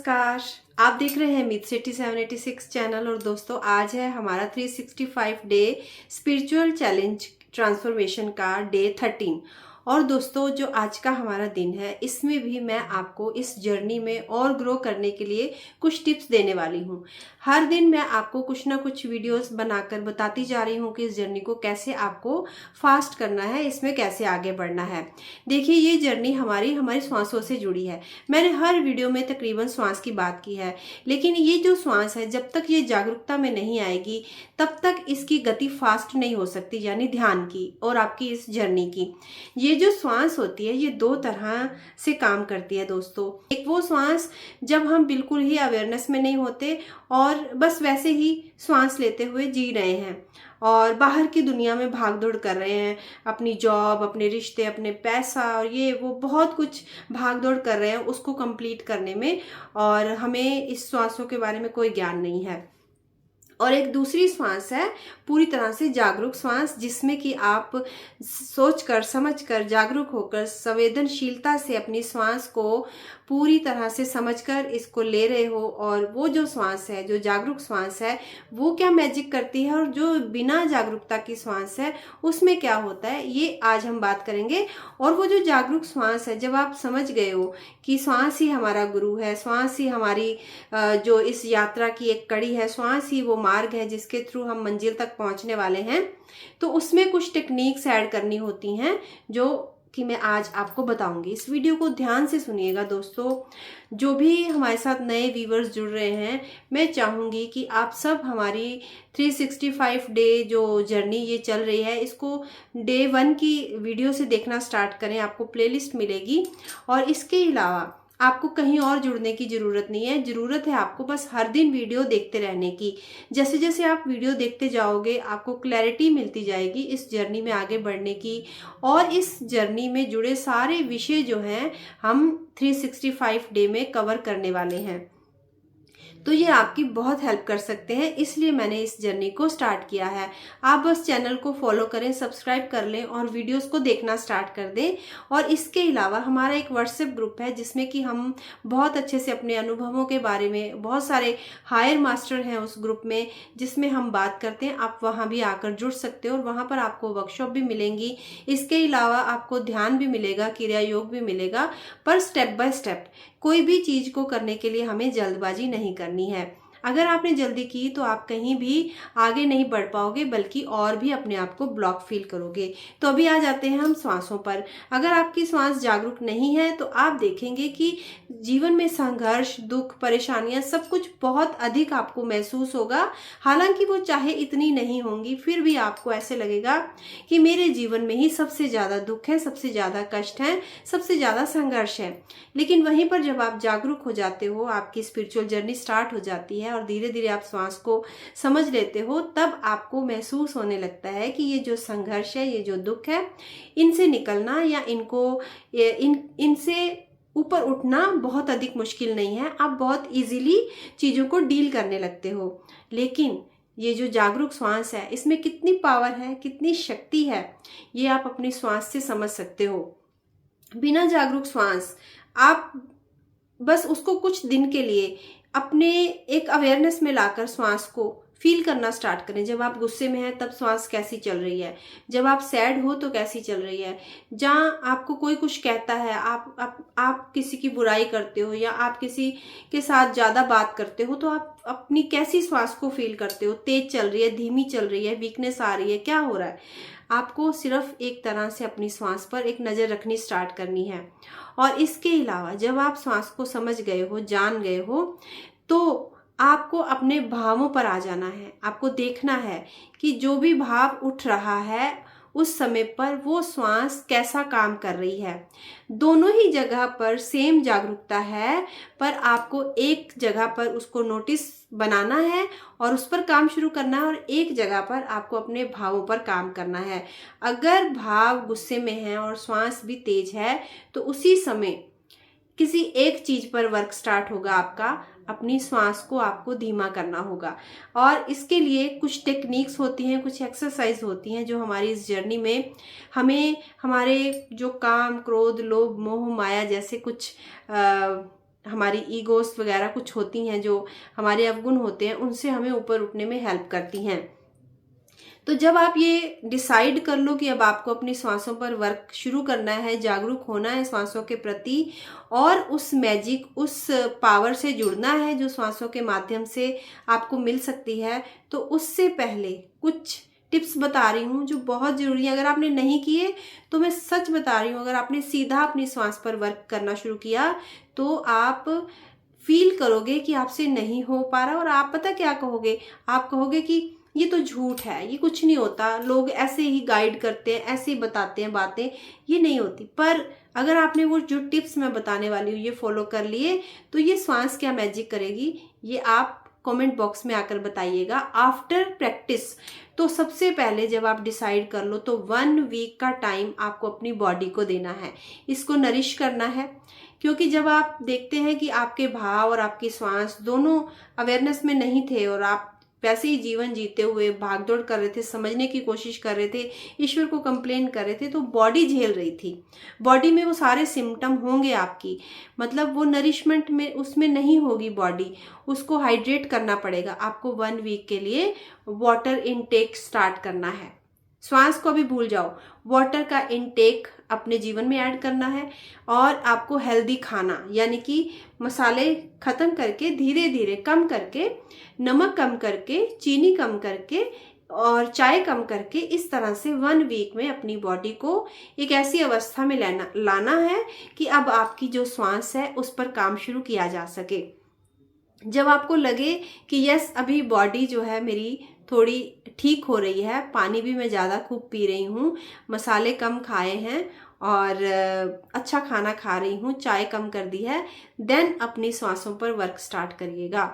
नमस्कार। आप देख रहे हैं मिथ सिटी 786 चैनल। और दोस्तों, आज है हमारा 365 डे स्पिरिचुअल चैलेंज ट्रांसफॉर्मेशन का डे 13। और दोस्तों, जो आज का हमारा दिन है, इसमें भी मैं आपको इस जर्नी में और ग्रो करने के लिए कुछ टिप्स देने वाली हूँ। हर दिन मैं आपको कुछ ना कुछ वीडियोस बनाकर बताती जा रही हूँ कि इस जर्नी को कैसे आपको फास्ट करना है, इसमें कैसे आगे बढ़ना है। देखिए, ये जर्नी हमारी श्वासों से जुड़ी है। मैंने हर वीडियो में तकरीबन श्वास की बात की है, लेकिन ये जो श्वास है, जब तक ये जागरूकता में नहीं आएगी तब तक इसकी गति फास्ट नहीं हो सकती, यानी ध्यान की और आपकी इस जर्नी की। ये जो श्वास होती है, ये दो तरह से काम करती है दोस्तों। एक वो श्वास जब हम बिल्कुल ही अवेयरनेस में नहीं होते और बस वैसे ही श्वास लेते हुए जी रहे हैं और बाहर की दुनिया में भाग दौड़ कर रहे हैं, अपनी जॉब, अपने रिश्ते, अपने पैसा और ये वो बहुत कुछ भाग दौड़ कर रहे हैं उसको कंप्लीट करने में, और हमें इस श्वासों के बारे में कोई ज्ञान नहीं है। और एक दूसरी श्वास है पूरी तरह से जागरूक श्वास, जिसमें कि आप सोचकर, समझकर, जागरूक होकर, संवेदनशीलता से अपनी श्वास को पूरी तरह से समझकर इसको ले रहे हो। और वो जो श्वास है, जो जागरूक श्वास है, वो क्या मैजिक करती है और जो बिना जागरूकता की श्वास है उसमें क्या होता है, ये आज हम बात करेंगे। और वो जो जागरूक श्वास है, जब आप समझ गए हो कि श्वास ही हमारा गुरु है, श्वास ही हमारी जो इस यात्रा की एक कड़ी है, श्वास ही वो मार्ग है जिसके थ्रू हम मंजिल तक पहुंचने वाले हैं, तो उसमें कुछ टेक्निक्स ऐड करनी होती हैं जो कि मैं आज आपको बताऊंगी। इस वीडियो को ध्यान से सुनिएगा दोस्तों। जो भी हमारे साथ नए व्यूवर्स जुड़ रहे हैं, मैं चाहूंगी कि आप सब हमारी 365 डे जो जर्नी ये चल रही है, इसको डे 1 की वीडियो से देखना स्टार्ट करें। आपको प्लेलिस्ट मिलेगी और इसके अलावा आपको कहीं और जुड़ने की ज़रूरत नहीं है। ज़रूरत है आपको बस हर दिन वीडियो देखते रहने की। जैसे जैसे आप वीडियो देखते जाओगे, आपको क्लैरिटी मिलती जाएगी इस जर्नी में आगे बढ़ने की। और इस जर्नी में जुड़े सारे विषय जो हैं, हम 365 डे में कवर करने वाले हैं, तो ये आपकी बहुत हेल्प कर सकते हैं। इसलिए मैंने इस जर्नी को स्टार्ट किया है। आप बस चैनल को फॉलो करें, सब्सक्राइब कर लें और वीडियोस को देखना स्टार्ट कर दें। और इसके अलावा हमारा एक व्हाट्सएप ग्रुप है जिसमें कि हम बहुत अच्छे से अपने अनुभवों के बारे में, बहुत सारे हायर मास्टर हैं उस ग्रुप में जिसमें हम बात करते हैं। आप वहाँ भी आकर जुड़ सकते हो और वहाँ पर आपको वर्कशॉप भी मिलेंगी। इसके अलावा आपको ध्यान भी मिलेगा, क्रिया योग भी मिलेगा, पर स्टेप बाय स्टेप। कोई भी चीज को करने के लिए हमें जल्दबाजी नहीं करनी है। अगर आपने जल्दी की तो आप कहीं भी आगे नहीं बढ़ पाओगे, बल्कि और भी अपने आप को ब्लॉक फील करोगे। तो अभी आ जाते हैं हम श्वासों पर। अगर आपकी श्वास जागरूक नहीं है तो आप देखेंगे कि जीवन में संघर्ष, दुख, परेशानियां, सब कुछ बहुत अधिक आपको महसूस होगा। हालांकि वो चाहे इतनी नहीं होंगी, फिर भी आपको ऐसे लगेगा कि मेरे जीवन में ही सबसे ज्यादा दुख है, सबसे ज्यादा कष्ट है, सबसे ज्यादा संघर्ष है। लेकिन वहीं पर जब आप जागरूक हो जाते हो, आपकी स्पिरिचुअल जर्नी स्टार्ट हो जाती है और धीरे धीरे आप श्वास को समझ लेते हो, तब आपको महसूस होने लगता है कि ये जो संघर्ष है, ये जो दुख है, इनसे निकलना या इनसे ऊपर उठना बहुत अधिक मुश्किल नहीं है। आप बहुत इजीली चीजों को डील करने लगते हो। लेकिन ये जो जागरूक श्वास है, इसमें कितनी पावर है, कितनी शक्ति है, ये आप अपनी श्वास से समझ सकते हो। बिना जागरूक श्वास आप बस उसको कुछ दिन के लिए अपने एक अवेयरनेस में लाकर श्वास को फील करना स्टार्ट करें। जब आप गुस्से में हैं तब श्वास कैसी चल रही है, जब आप सैड हो तो कैसी चल रही है, जहाँ आपको कोई कुछ कहता है, आप किसी की बुराई करते हो या आप किसी के साथ ज़्यादा बात करते हो, तो आप अपनी कैसी श्वास को फील करते हो। तेज चल रही है, धीमी चल रही है, वीकनेस आ रही है, क्या हो रहा है। आपको सिर्फ एक तरह से अपनी श्वास पर एक नज़र रखनी स्टार्ट करनी है। और इसके अलावा जब आप श्वास को समझ गए हो, जान गए हो, तो आपको अपने भावों पर आ जाना है। आपको देखना है कि जो भी भाव उठ रहा है उस समय पर वो श्वास कैसा काम कर रही है। दोनों ही जगह पर सेम जागरूकता है, पर आपको एक जगह पर उसको नोटिस बनाना है और उस पर काम शुरू करना है, और एक जगह पर आपको अपने भावों पर काम करना है। अगर भाव गुस्से में है और श्वास भी तेज है, तो उसी समय किसी एक चीज पर वर्क स्टार्ट होगा आपका। अपनी श्वास को आपको धीमा करना होगा, और इसके लिए कुछ टेक्निक्स होती हैं, कुछ एक्सरसाइज होती हैं जो हमारी इस जर्नी में हमें हमारे जो काम, क्रोध, लोभ, मोह, माया जैसे कुछ हमारी ईगोस वगैरह कुछ होती हैं, जो हमारे अवगुण होते हैं, उनसे हमें ऊपर उठने में हेल्प करती हैं। तो जब आप ये डिसाइड कर लो कि अब आपको अपनी सांसों पर वर्क शुरू करना है, जागरूक होना है सांसों के प्रति, और उस मैजिक, उस पावर से जुड़ना है जो सांसों के माध्यम से आपको मिल सकती है, तो उससे पहले कुछ टिप्स बता रही हूँ जो बहुत ज़रूरी है। अगर आपने नहीं किए तो मैं सच बता रही हूँ, अगर आपने सीधा अपनी सांस पर वर्क करना शुरू किया तो आप फील करोगे कि आपसे नहीं हो पा रहा, और आप पता क्या कहोगे, आप कहोगे कि ये तो झूठ है, ये कुछ नहीं होता, लोग ऐसे ही गाइड करते हैं, ऐसे ही बताते हैं बातें, ये नहीं होती। पर अगर आपने वो जो टिप्स मैं बताने वाली हूँ ये फॉलो कर लिए, तो ये सांस क्या मैजिक करेगी, ये आप कमेंट बॉक्स में आकर बताइएगा आफ्टर प्रैक्टिस। तो सबसे पहले जब आप डिसाइड कर लो तो 1 वीक का टाइम आपको अपनी बॉडी को देना है, इसको नरिश करना है। क्योंकि जब आप देखते हैं कि आपके भाव और आपकी सांस दोनों अवेयरनेस में नहीं थे, और आप वैसे ही जीवन जीते हुए भागदौड़ कर रहे थे, समझने की कोशिश कर रहे थे, ईश्वर को कंप्लेन कर रहे थे, तो बॉडी झेल रही थी। बॉडी में वो सारे सिम्टम होंगे आपकी, मतलब वो नरिशमेंट में उसमें नहीं होगी बॉडी, उसको हाइड्रेट करना पड़ेगा। आपको 1 वीक के लिए वाटर इनटेक स्टार्ट करना है। श्वास को भी भूल जाओ, वाटर का इनटेक अपने जीवन में ऐड करना है। और आपको हेल्दी खाना, यानी कि मसाले खत्म करके, धीरे धीरे कम करके, नमक कम करके, चीनी कम करके और चाय कम करके, इस तरह से 1 वीक में अपनी बॉडी को एक ऐसी अवस्था में लाना है कि अब आपकी जो श्वास है उस पर काम शुरू किया जा सके। जब आपको लगे कि यस, अभी बॉडी जो है मेरी थोड़ी ठीक हो रही है, पानी भी मैं ज़्यादा खूब पी रही हूँ, मसाले कम खाए हैं और अच्छा खाना खा रही हूँ, चाय कम कर दी है, देन अपनी सांसों पर वर्क स्टार्ट करिएगा।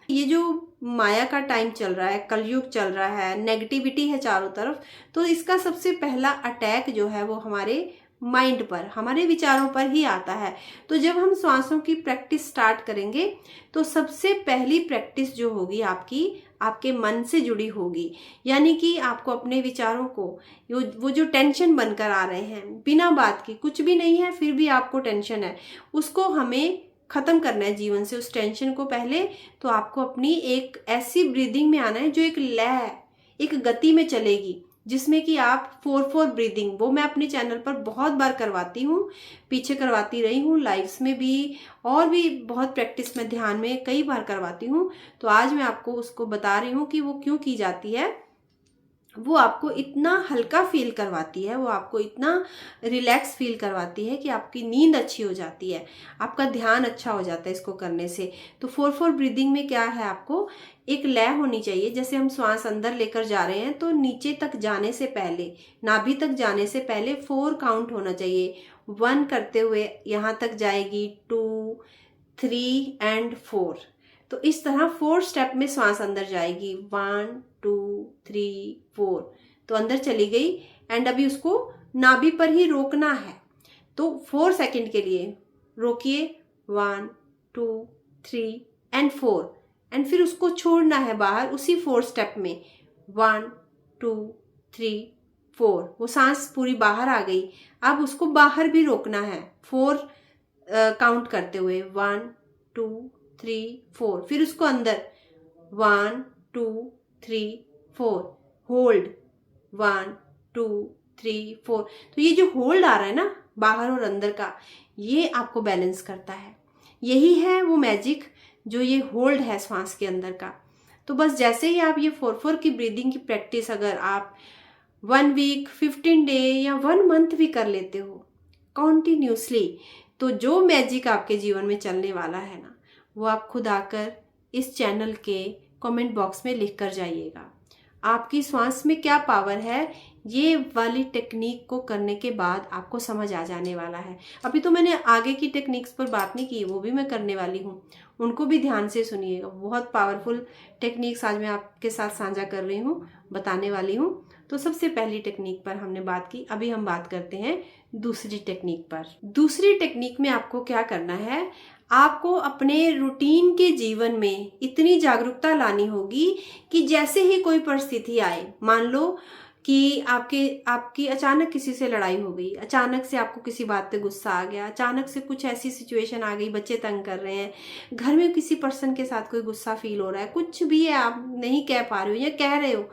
ये जो माया का टाइम चल रहा है, कलयुग चल रहा है, नेगेटिविटी है चारों तरफ, तो इसका सबसे पहला अटैक जो है वो हमारे माइंड पर, हमारे विचारों पर ही आता है। तो जब हम सांसों की प्रैक्टिस स्टार्ट करेंगे तो सबसे पहली प्रैक्टिस जो होगी आपकी, आपके मन से जुड़ी होगी। यानी कि आपको अपने विचारों को, वो जो टेंशन बनकर आ रहे हैं बिना बात की, कुछ भी नहीं है फिर भी आपको टेंशन है, उसको हमें खत्म करना है जीवन से, उस टेंशन को। पहले तो आपको अपनी एक ऐसी ब्रीदिंग में आना है जो एक लय, एक गति में चलेगी, जिसमें कि आप 4-4 ब्रीदिंग, वो मैं अपने चैनल पर बहुत बार करवाती हूँ, पीछे करवाती रही हूँ, लाइव्स में भी, और भी बहुत प्रैक्टिस में, ध्यान में कई बार करवाती हूँ। तो आज मैं आपको उसको बता रही हूँ कि वो क्यों की जाती है। वो आपको इतना हल्का फील करवाती है, वो आपको इतना रिलैक्स फील करवाती है कि आपकी नींद अच्छी हो जाती है, आपका ध्यान अच्छा हो जाता है इसको करने से। तो 4-4 ब्रीदिंग में क्या है, आपको एक लय होनी चाहिए। जैसे हम श्वास अंदर लेकर जा रहे हैं तो नीचे तक जाने से पहले, नाभि तक जाने से पहले 4 काउंट होना चाहिए। 1 करते हुए यहाँ तक जाएगी, 2, 3 एंड 4। तो इस तरह 4 स्टेप में श्वास अंदर जाएगी, 1, 2, 3, 4, तो अंदर चली गई। एंड अभी उसको नाभि पर ही रोकना है, तो 4 सेकंड के लिए रोकिए, 1, 2, 3 एंड 4, एंड फिर उसको छोड़ना है बाहर उसी 4 स्टेप में, 1, 2, 3, 4। वो सांस पूरी बाहर आ गई, अब उसको बाहर भी रोकना है 4 काउंट करते हुए, 1, 2, 3, 4, फिर उसको अंदर, 1, 2, 3, 4, होल्ड, 1, 2, 3, 4। तो ये जो होल्ड आ रहा है ना बाहर और अंदर का, ये आपको बैलेंस करता है। यही है वो मैजिक, जो ये होल्ड है सांस के अंदर का। तो बस जैसे ही आप ये 4-4 की ब्रीदिंग की प्रैक्टिस अगर आप 1 वीक, 15 डे या 1 मंथ भी कर लेते हो कॉन्टिन्यूसली, तो जो मैजिक आपके जीवन में चलने वाला है ना, वो आप खुद आकर इस चैनल के कमेंट बॉक्स में लिख कर जाइएगा। आपकी श्वास में क्या पावर है, ये वाली टेक्निक को करने के बाद आपको समझ आ जाने वाला है। अभी तो मैंने आगे की टेक्निक्स पर बात नहीं की, वो भी मैं करने वाली हूँ, उनको भी ध्यान से सुनिएगा। बहुत पावरफुल टेक्निक्स आज मैं आपके साथ साझा कर रही हूँ, बताने वाली हूँ। तो सबसे पहली टेक्निक पर हमने बात की, अभी हम बात करते हैं दूसरी टेक्निक पर। दूसरी टेक्निक में आपको क्या करना है, आपको अपने रूटीन के जीवन में इतनी जागरूकता लानी होगी कि जैसे ही कोई परिस्थिति आए, मान लो कि आपकी अचानक किसी से लड़ाई हो गई, अचानक से आपको किसी बात पे गुस्सा आ गया, अचानक से कुछ ऐसी सिचुएशन आ गई, बच्चे तंग कर रहे हैं, घर में किसी पर्सन के साथ कोई गुस्सा फील हो रहा है, कुछ भी है, आप नहीं कह पा रहे हो या कह रहे हो,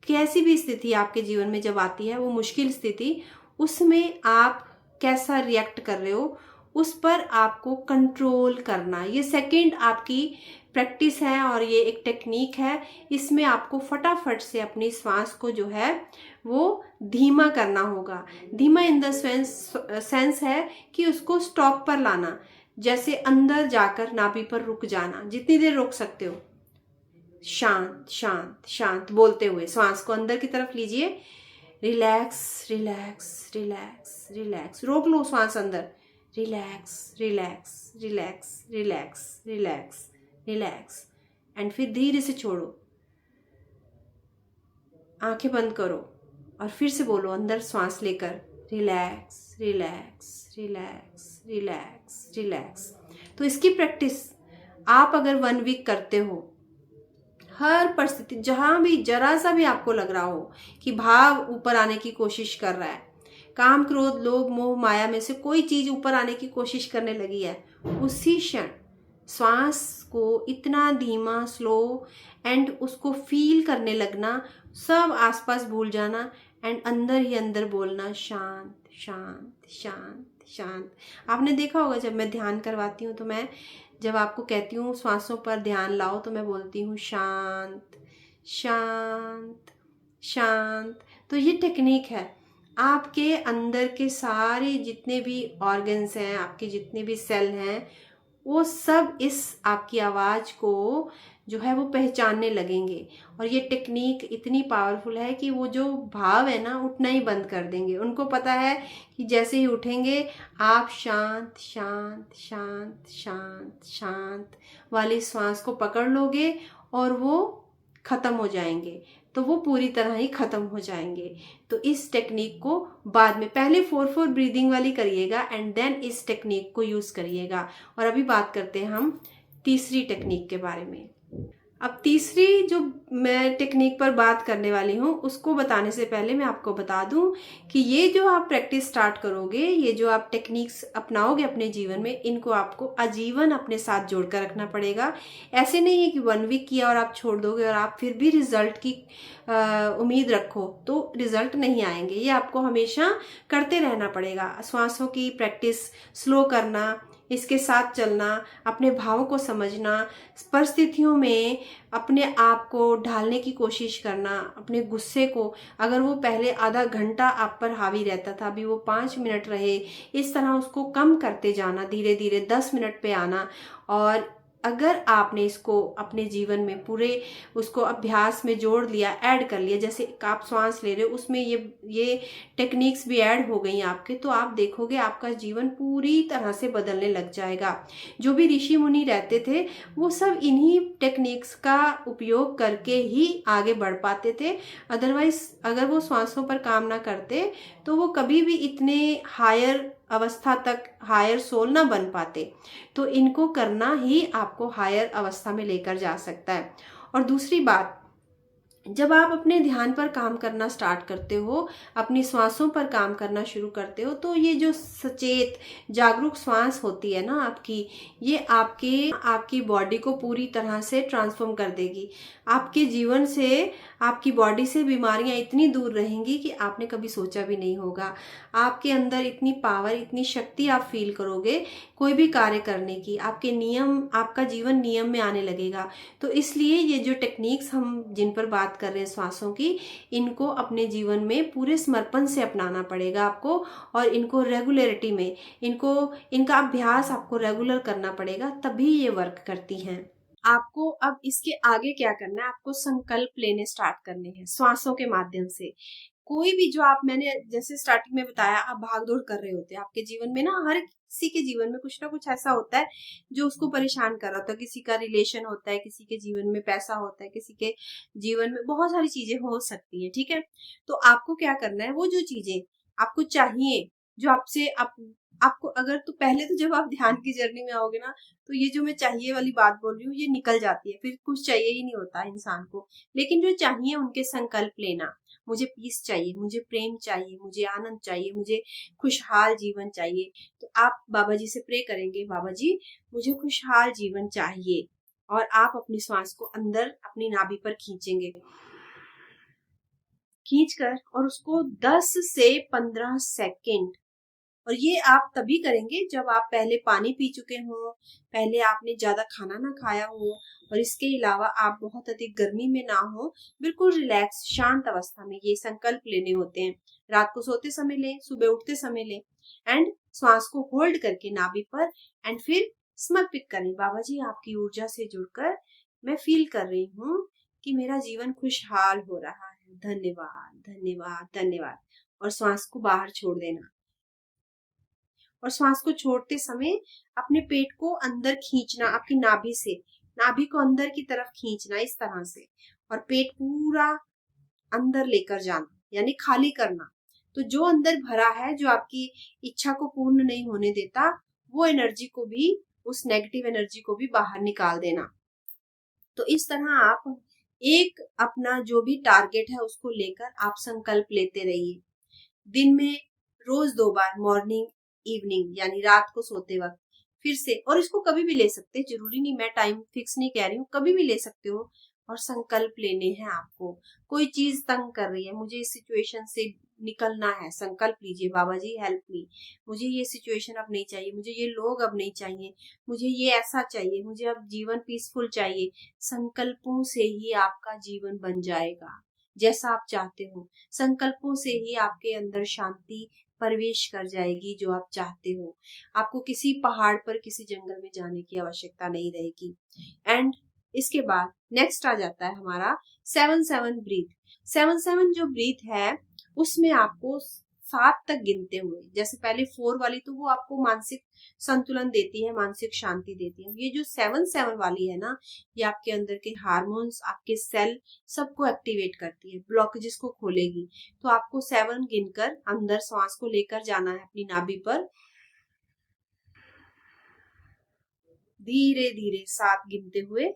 कैसी भी स्थिति आपके जीवन में जब आती है, वो मुश्किल स्थिति, उसमें आप कैसा रिएक्ट कर रहे हो, उस पर आपको कंट्रोल करना। ये सेकंड आपकी प्रैक्टिस है और ये एक टेक्निक है। इसमें आपको फटाफट से अपनी श्वास को जो है वो धीमा करना होगा। धीमा इन द सेंस है कि उसको स्टॉप पर लाना, जैसे अंदर जाकर नाभि पर रुक जाना, जितनी देर रोक सकते हो, शांत शांत शांत बोलते हुए श्वास को अंदर की तरफ लीजिए। रिलैक्स रिलैक्स रिलैक्स रिलैक्स, रोक लो श्वास अंदर। Relax relax relax relax relax relax, and फिर धीरे से छोड़ो, आंखें बंद करो और फिर से बोलो अंदर श्वास लेकर, relax relax relax relax relax. तो इसकी प्रैक्टिस आप अगर 1 वीक करते हो, हर परिस्थिति जहां भी जरा सा भी आपको लग रहा हो कि भाव ऊपर आने की कोशिश कर रहा है, काम क्रोध लोभ मोह माया में से कोई चीज ऊपर आने की कोशिश करने लगी है, उसी क्षण श्वास को इतना धीमा स्लो एंड उसको फील करने लगना, सब आसपास भूल जाना एंड अंदर ही अंदर बोलना, शांत शांत शांत शांत। आपने देखा होगा जब मैं ध्यान करवाती हूँ तो मैं जब आपको कहती हूँ श्वासों पर ध्यान लाओ, तो मैं बोलती हूँ शांत शांत शांत। तो ये टेक्निक है, आपके अंदर के सारे जितने भी ऑर्गन्स हैं, आपके जितने भी सेल हैं, वो सब इस आपकी आवाज़ को जो है वो पहचानने लगेंगे। और ये टेक्निक इतनी पावरफुल है कि वो जो भाव है ना, उठना ही बंद कर देंगे। उनको पता है कि जैसे ही उठेंगे आप शांत शांत शांत शांत शांत वाली श्वास को पकड़ लोगे और वो ख़त्म हो जाएंगे, तो वो पूरी तरह ही ख़त्म हो जाएंगे। तो इस टेक्निक को बाद में पहले 4-4 ब्रीदिंग वाली करिएगा एंड देन इस टेक्निक को यूज़ करिएगा। और अभी बात करते हैं हम तीसरी टेक्निक के बारे में। अब तीसरी जो मैं टेक्निक पर बात करने वाली हूँ, उसको बताने से पहले मैं आपको बता दूँ कि ये जो आप प्रैक्टिस स्टार्ट करोगे, ये जो आप टेक्निक्स अपनाओगे अपने जीवन में, इनको आपको आजीवन अपने साथ जोड़ कर रखना पड़ेगा। ऐसे नहीं है कि 1 वीक किया और आप छोड़ दोगे और आप फिर भी रिजल्ट की उम्मीद रखो तो रिजल्ट नहीं आएंगे। ये आपको हमेशा करते रहना पड़ेगा। श्वासों की प्रैक्टिस, स्लो करना, इसके साथ चलना, अपने भावों को समझना, परिस्थितियों में अपने आप को ढालने की कोशिश करना, अपने गुस्से को, अगर वो पहले आधा घंटा आप पर हावी रहता था, अभी वो 5 मिनट रहे, इस तरह उसको कम करते जाना, धीरे धीरे 10 मिनट पे आना। और अगर आपने इसको अपने जीवन में पूरे उसको अभ्यास में जोड़ लिया, ऐड कर लिया, जैसे आप श्वास ले रहे हो उसमें ये टेक्निक्स भी ऐड हो गई आपके, तो आप देखोगे आपका जीवन पूरी तरह से बदलने लग जाएगा। जो भी ऋषि मुनि रहते थे वो सब इन्हीं टेक्निक्स का उपयोग करके ही आगे बढ़ पाते थे। अदरवाइज अगर वो श्वासों पर काम ना करते तो वो कभी भी इतने हायर अवस्था तक, हायर सोल ना बन पाते। तो इनको करना ही आपको हायर अवस्था में लेकर जा सकता है। और दूसरी बात, जब आप अपने ध्यान पर काम करना स्टार्ट करते हो, अपनी श्वासों पर काम करना शुरू करते हो, तो ये जो सचेत जागरूक श्वास होती है ना आपकी, ये आपकी बॉडी को पूरी तरह से ट्रांसफॉर्म कर देगी। आपके जीवन से, आपकी बॉडी से बीमारियां इतनी दूर रहेंगी कि आपने कभी सोचा भी नहीं होगा। आपके अंदर इतनी पावर, इतनी शक्ति आप फील करोगे कोई भी कार्य करने की। आपका जीवन नियम में आने लगेगा। तो इसलिए ये जो टेक्निक्स हम जिन पर बात कर रहे हैं श्वासों की, इनको अपने जीवन में पूरे समर्पण से अपनाना पड़ेगा आपको। और इनको रेगुलरिटी में, इनका अभ्यास आपको रेगुलर करना पड़ेगा, तभी ये वर्क करती हैं। आपको अब इसके आगे क्या करना है, आपको संकल्प लेने स्टार्ट करने हैं श्वासों के माध्यम से। कोई भी जो मैंने जैसे स्टार्टिंग में बताया, आप भाग दौड़ कर रहे होते हैं आपके जीवन में ना, हर किसी के जीवन में कुछ ना कुछ ऐसा होता है जो उसको परेशान कर रहा होता है। किसी का रिलेशन होता है, किसी के जीवन में पैसा होता है, किसी के जीवन में बहुत सारी चीजें हो सकती है, ठीक है। तो आपको क्या करना है, वो जो चीजें आपको चाहिए जो आपसे आपको अगर तो पहले तो जब आप ध्यान की जर्नी में आओगे ना, तो ये जो मैं चाहिए वाली बात बोल रही हूँ ये निकल जाती है, फिर कुछ चाहिए ही नहीं होता इंसान को। लेकिन जो चाहिए उनके संकल्प लेना, मुझे पीस चाहिए, मुझे प्रेम चाहिए, मुझे आनंद चाहिए, मुझे खुशहाल जीवन चाहिए, तो आप बाबा जी से प्रे करेंगे, बाबा जी मुझे खुशहाल जीवन चाहिए, और आप अपनी श्वास को अंदर अपनी नाभि पर खींचेंगे, खींचकर, और उसको 10 से 15 सेकंड, और ये आप तभी करेंगे जब आप पहले पानी पी चुके हों, पहले आपने ज्यादा खाना ना खाया हो, और इसके अलावा आप बहुत अधिक गर्मी में ना हो, बिल्कुल रिलैक्स शांत अवस्था में ये संकल्प लेने होते हैं। रात को सोते समय लें, सुबह उठते समय लें, एंड श्वास को होल्ड करके नाभि पर, एंड फिर समर्पित करें, बाबा जी आपकी ऊर्जा से जुड़कर मैं फील कर रही हूँ कि मेरा जीवन खुशहाल हो रहा है, धन्यवाद धन्यवाद धन्यवाद, और श्वास को बाहर छोड़ देना। और श्वास को छोड़ते समय अपने पेट को अंदर खींचना, आपकी नाभि से, नाभि को अंदर की तरफ खींचना इस तरह से, और पेट पूरा अंदर लेकर जाना, यानी खाली करना। तो जो अंदर भरा है, जो आपकी इच्छा को पूर्ण नहीं होने देता, वो एनर्जी को भी, उस नेगेटिव एनर्जी को भी बाहर निकाल देना। तो इस तरह आप एक अपना जो भी टारगेट है उसको लेकर आप संकल्प लेते रहिए। दिन में रोज 2 बार, मॉर्निंग इवनिंग, यानी रात को सोते वक्त फिर से, और इसको कभी भी ले सकते हैं, जरूरी नहीं, मैं टाइम फिक्स नहीं कह रही हूँ, कभी भी ले सकते हो। और संकल्प लेने हैं आपको, कोई चीज तंग कर रही है, मुझे इस सिचुएशन से निकलना है, संकल्प लीजिए, बाबा जी हेल्प मी, मुझे ये सिचुएशन अब नहीं चाहिए, मुझे ये लोग अब नहीं चाहिए, मुझे ये ऐसा चाहिए, मुझे अब जीवन पीसफुल चाहिए। संकल्पों से ही आपका जीवन बन जाएगा जैसा आप चाहते हो। संकल्पों से ही आपके अंदर शांति प्रवेश कर जाएगी जो आप चाहते हो। आपको किसी पहाड़ पर, किसी जंगल में जाने की आवश्यकता नहीं रहेगी। एंड इसके बाद नेक्स्ट आ जाता है हमारा 7-7 ब्रीथ। 7-7 जो ब्रीथ है उसमें आपको 7 तक गिनते हुए, जैसे पहले 4 वाली तो वो आपको मानसिक संतुलन देती है, मानसिक शांति देती है। ये जो 7-7 वाली है ना, ये आपके अंदर के हार्मोन्स, आपके सेल सबको एक्टिवेट करती है, ब्लॉकेजेस को खोलेगी। तो आपको 7 गिनकर अंदर श्वास को लेकर जाना है अपनी नाभि पर, धीरे धीरे 7 गिनते हुए,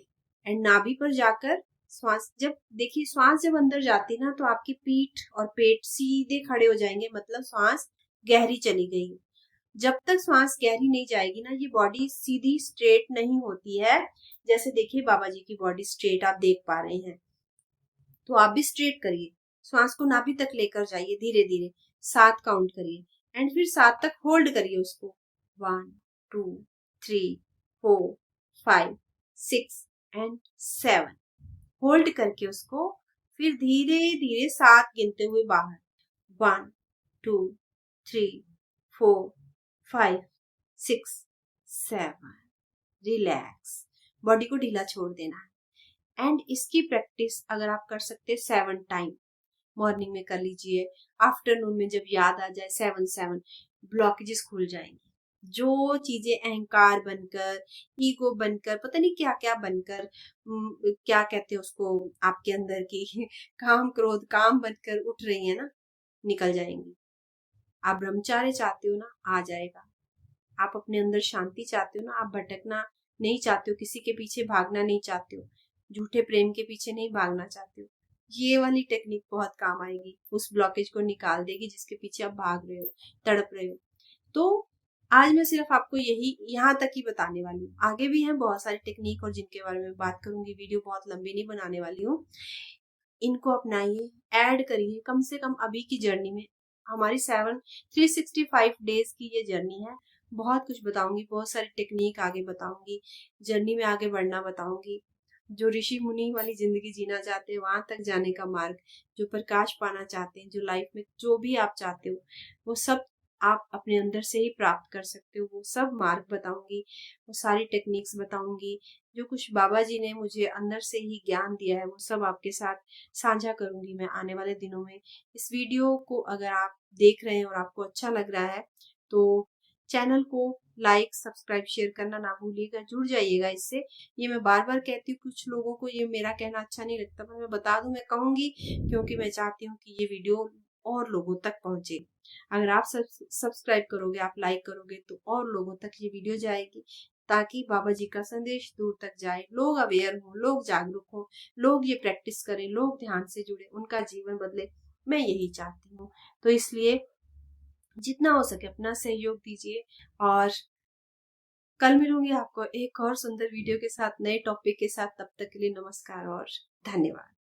एंड नाभि पर जाकर श्वास, जब देखिए श्वास जब अंदर जाती ना, तो आपकी पीठ और पेट सीधे खड़े हो जाएंगे, मतलब श्वास गहरी चली गई। जब तक श्वास गहरी नहीं जाएगी ना, ये बॉडी सीधी स्ट्रेट नहीं होती है। जैसे देखिए बाबा जी की बॉडी स्ट्रेट आप देख पा रहे हैं, तो आप भी स्ट्रेट करिए, श्वास को नाभि तक लेकर जाइए, धीरे धीरे 7 काउंट करिए, एंड फिर 7 तक होल्ड करिए उसको, 1 2 3 4 5 6 एंड 7, होल्ड करके उसको फिर धीरे धीरे 7 गिनते हुए बाहर, 1 2 3 4 5 6 7, रिलैक्स, बॉडी को ढीला छोड़ देना है। एंड इसकी प्रैक्टिस अगर आप कर सकते हैं 7 टाइम, मॉर्निंग में कर लीजिए, आफ्टरनून में जब याद आ जाए 7-7, ब्लॉकेजेस खुल जाएंगी। जो चीजें अहंकार बनकर, ईगो बनकर, पता नहीं क्या क्या बनकर, क्या कहते हैं उसको, आपके अंदर की काम क्रोध काम बनकर उठ रही है ना, निकल जाएंगी। आप ब्रह्मचार्य चाहते हो ना, आ जाएगा। आप अपने अंदर शांति चाहते हो ना, आप भटकना नहीं चाहते हो, किसी के पीछे भागना नहीं चाहते हो, झूठे प्रेम के पीछे नहीं भागना चाहते हो, ये वाली टेक्निक बहुत काम आएगी, उस ब्लॉकेज को निकाल देगी जिसके पीछे आप भाग रहे हो, तड़प रहे हो। तो आज मैं सिर्फ आपको यही यहाँ तक ही बताने वाली हूँ, आगे भी हैं बहुत सारी टेक्निक और जिनके बारे में बात करूंगी, वीडियो बहुत लंबी नहीं बनाने वाली हूँ। इनको अपनाइए, ऐड करिए, कम से कम अभी की जर्नी में, हमारी 365 डेज की ये जर्नी है, बहुत कुछ बताऊंगी, बहुत सारी टेक्निक आगे बताऊंगी, जर्नी में आगे बढ़ना बताऊंगी। जो ऋषि मुनि वाली जिंदगी जीना चाहते हैं, वहां तक जाने का मार्ग, जो प्रकाश पाना चाहते हैं, जो लाइफ में जो भी आप चाहते हो, वो सब आप अपने अंदर से ही प्राप्त कर सकते हो, वो सब मार्ग बताऊंगी, वो सारी टेक्निक्स बताऊंगी। जो कुछ बाबा जी ने मुझे अंदर से ही ज्ञान दिया है, वो सब आपके साथ साझा करूंगी मैं आने वाले दिनों में। इस वीडियो को अगर आप देख रहे हैं और आपको अच्छा लग रहा है, तो चैनल को लाइक सब्सक्राइब शेयर करना ना भूलिएगा, जुड़ जाइएगा इससे। ये मैं बार बार कहती हूँ, कुछ लोगों को ये मेरा कहना अच्छा नहीं लगता, पर मैं बता दूं, मैं कहूंगी, क्योंकि मैं चाहती हूँ कि ये वीडियो और लोगों तक पहुंचे। अगर आप सब्सक्राइब करोगे, आप लाइक करोगे तो और लोगों तक ये वीडियो जाएगी, ताकि बाबा जी का संदेश दूर तक जाए, लोग अवेयर हों, लोग जागरूक हों, लोग ये प्रैक्टिस करें, लोग ध्यान से जुड़े, उनका जीवन बदले। मैं यही चाहती हूँ। तो इसलिए जितना हो सके अपना सहयोग दीजिए। और कल मिलूंगी आपको एक और सुंदर वीडियो के साथ, नए टॉपिक के साथ। तब तक के लिए नमस्कार और धन्यवाद।